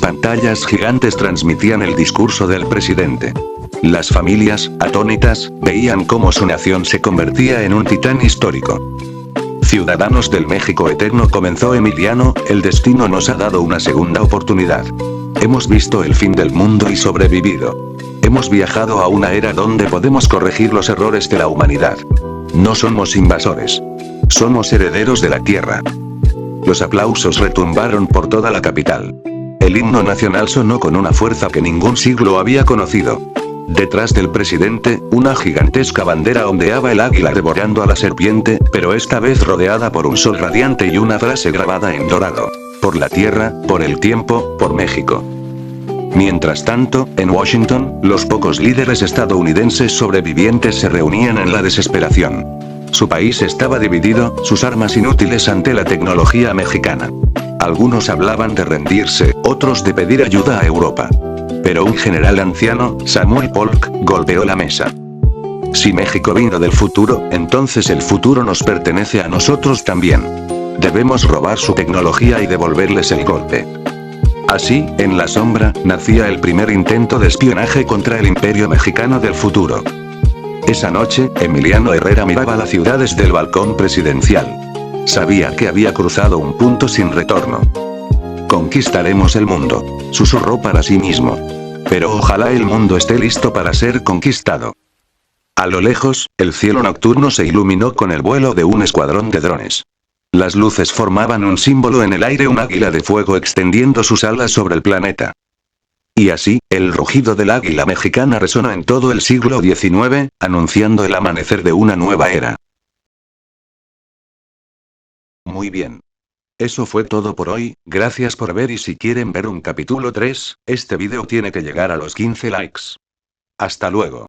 Pantallas gigantes transmitían el discurso del presidente. Las familias, atónitas, veían cómo su nación se convertía en un titán histórico. Ciudadanos del México eterno, comenzó Emiliano, el destino nos ha dado una segunda oportunidad. Hemos visto el fin del mundo y sobrevivido. Hemos viajado a una era donde podemos corregir los errores de la humanidad. No somos invasores. Somos herederos de la tierra. Los aplausos retumbaron por toda la capital. El himno nacional sonó con una fuerza que ningún siglo había conocido. Detrás del presidente, una gigantesca bandera ondeaba, el águila devorando a la serpiente, pero esta vez rodeada por un sol radiante y una frase grabada en dorado. Por la tierra, por el tiempo, por México. Mientras tanto, en Washington, los pocos líderes estadounidenses sobrevivientes se reunían en la desesperación. Su país estaba dividido, sus armas inútiles ante la tecnología mexicana. Algunos hablaban de rendirse, otros de pedir ayuda a Europa. Pero un general anciano, Samuel Polk, golpeó la mesa. Si México vino del futuro, entonces el futuro nos pertenece a nosotros también. Debemos robar su tecnología y devolverles el golpe. Así, en la sombra, nacía el primer intento de espionaje contra el imperio mexicano del futuro. Esa noche, Emiliano Herrera miraba la ciudad desde el balcón presidencial. Sabía que había cruzado un punto sin retorno. Conquistaremos el mundo, susurró para sí mismo. Pero ojalá el mundo esté listo para ser conquistado. A lo lejos, el cielo nocturno se iluminó con el vuelo de un escuadrón de drones. Las luces formaban un símbolo en el aire, un águila de fuego extendiendo sus alas sobre el planeta. Y así, el rugido del águila mexicana resonó en todo el siglo XIX, anunciando el amanecer de una nueva era. Muy bien. Eso fue todo por hoy, gracias por ver, y si quieren ver un capítulo 3, este vídeo tiene que llegar a los 15 likes. Hasta luego.